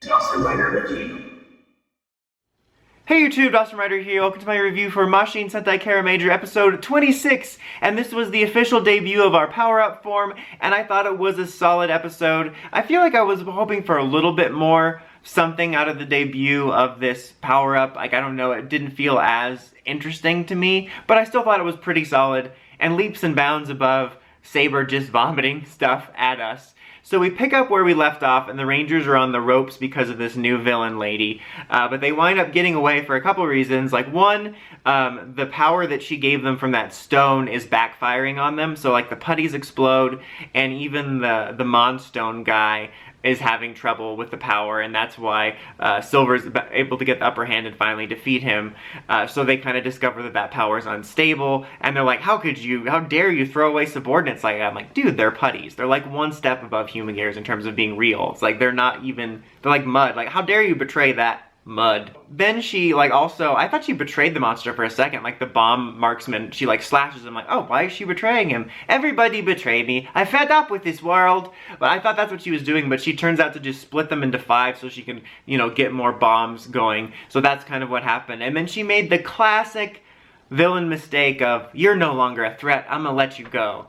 Dawson Rider review. Hey YouTube, Dawson Rider here. Welcome to my review for Mashin Sentai Kiramager episode 26, and this was the official debut of our power-up form, and I thought it was a solid episode. I feel like I was hoping for a little bit more something out of the debut of this power-up. Like, I don't know, it didn't feel as interesting to me, but I still thought it was pretty solid, and leaps and bounds above Saber just vomiting stuff at us. So we pick up where we left off, and the Rangers are on the ropes because of this new villain lady. But they wind up getting away for a couple reasons. Like, one, the power that she gave them from that stone is backfiring on them. So, like, the putties explode, and even the Monstone guy is having trouble with the power, and that's why Silver's able to get the upper hand and finally defeat him. So they kind of discover that that power is unstable, and they're like, how dare you throw away subordinates like that? I'm like, dude, they're putties. They're like one step above human gears in terms of being real. It's like, they're like mud. Like, how dare you betray that mud? Then she, like, also, I thought she betrayed the monster for a second, like the bomb marksman, she like slashes him, like, oh, why is she betraying him? Everybody betrayed me, I'm fed up with this world. But I thought that's what she was doing, but she turns out to just split them into 5 so she can, you know, get more bombs going. So that's kind of what happened. And then she made the classic villain mistake of, you're no longer a threat, I'm gonna let you go.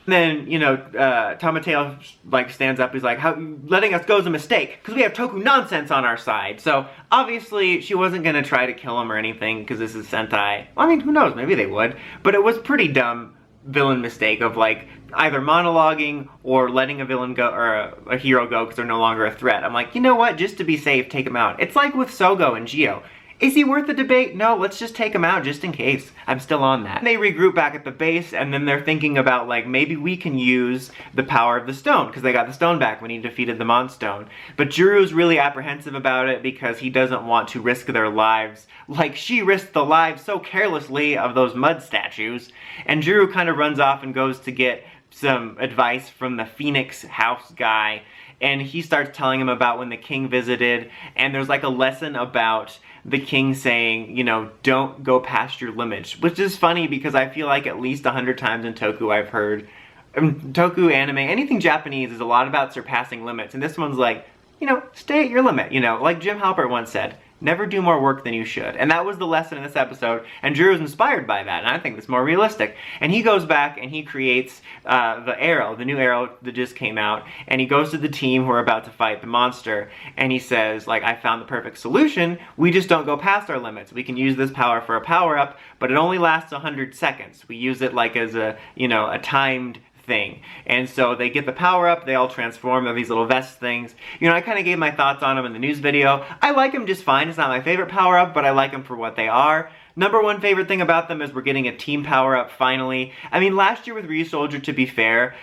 Then, you know, Tamateo, like, stands up, he's like, letting us go is a mistake, because we have Toku nonsense on our side. So, obviously, she wasn't going to try to kill him or anything, because this is Sentai. Well, I mean, who knows, maybe they would. But it was pretty dumb villain mistake of, like, either monologuing or letting a villain go, or a hero go, because they're no longer a threat. I'm like, you know what, just to be safe, take him out. It's like with Sogo and Gio. Is he worth the debate? No, let's just take him out just in case. I'm still on that. And they regroup back at the base, and then they're thinking about, like, maybe we can use the power of the stone, because they got the stone back when he defeated the Monstone. But Juru's really apprehensive about it because he doesn't want to risk their lives like she risked the lives so carelessly of those mud statues. And Juru kind of runs off and goes to get some advice from the Phoenix House guy, and he starts telling him about when the king visited, and there's like a lesson about the king saying, you know, don't go past your limits, which is funny because I feel like at least 100 times in Toku I've heard, Toku, anime, anything Japanese is a lot about surpassing limits, and this one's like, you know, stay at your limit, you know, like Jim Halpert once said, never do more work than you should. And that was the lesson in this episode, and Drew was inspired by that, and I think it's more realistic. And he goes back and he creates the arrow, the new arrow that just came out, and he goes to the team who are about to fight the monster, and he says, like, I found the perfect solution, we just don't go past our limits. We can use this power for a power-up, but it only lasts 100 seconds. We use it like as a, you know, a timed thing. And so they get the power up, they all transform, they're these little vest things. You know, I kind of gave my thoughts on them in the news video. I like them just fine. It's not my favorite power up, but I like them for what they are. Number one favorite thing about them is we're getting a team power up finally. I mean, last year with Ryusoulger, to be fair,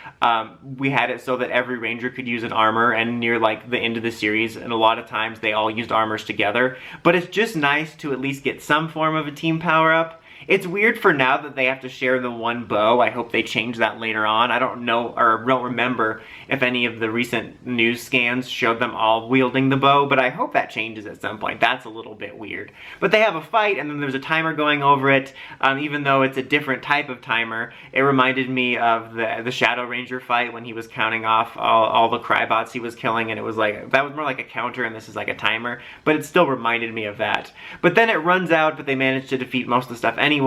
we had it so that every ranger could use an armor, and near like the end of the series, and a lot of times they all used armors together. But it's just nice to at least get some form of a team power up. It's weird for now that they have to share the one bow. I hope they change that later on. I don't know, or don't remember if any of the recent news scans showed them all wielding the bow, but I hope that changes at some point. That's a little bit weird. But they have a fight, and then there's a timer going over it. Even though it's a different type of timer, it reminded me of the Shadow Ranger fight when he was counting off all the Crybots he was killing, and it was like, that was more like a counter, and this is like a timer, but it still reminded me of that. But then it runs out, but they manage to defeat most of the stuff anyway,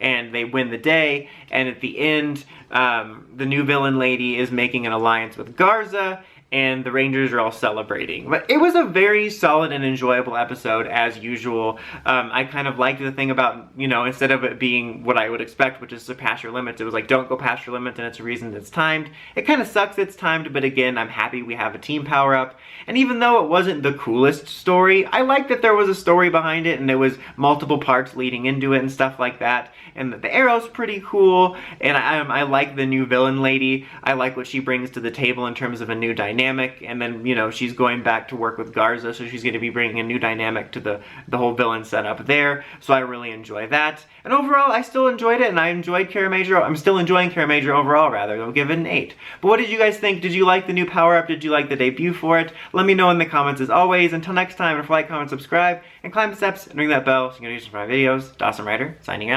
and they win the day, and at the end, the new villain lady is making an alliance with Garza, and the Rangers are all celebrating. But it was a very solid and enjoyable episode, as usual. I kind of liked the thing about, you know, instead of it being what I would expect, which is surpass your limits, it was like, don't go past your limits, and it's a reason it's timed. It kind of sucks it's timed, but again, I'm happy we have a team power-up. And even though it wasn't the coolest story, I liked that there was a story behind it, and there was multiple parts leading into it and stuff like that. And the arrow's pretty cool, and I like the new villain lady. I like what she brings to the table in terms of a new dynamic, and then, you know, she's going back to work with Garza, so she's going to be bringing a new dynamic to the whole villain setup there, so I really enjoy that. And overall, I still enjoyed it, and I enjoyed Kiramager. I'm still enjoying Kiramager overall, rather. I'll give it an 8. But what did you guys think? Did you like the new power-up? Did you like the debut for it? Let me know in the comments as always. Until next time, don't forget to like, comment, subscribe, and climb the steps and ring that bell so you can get notifications for my videos. Dawson Rider, signing out.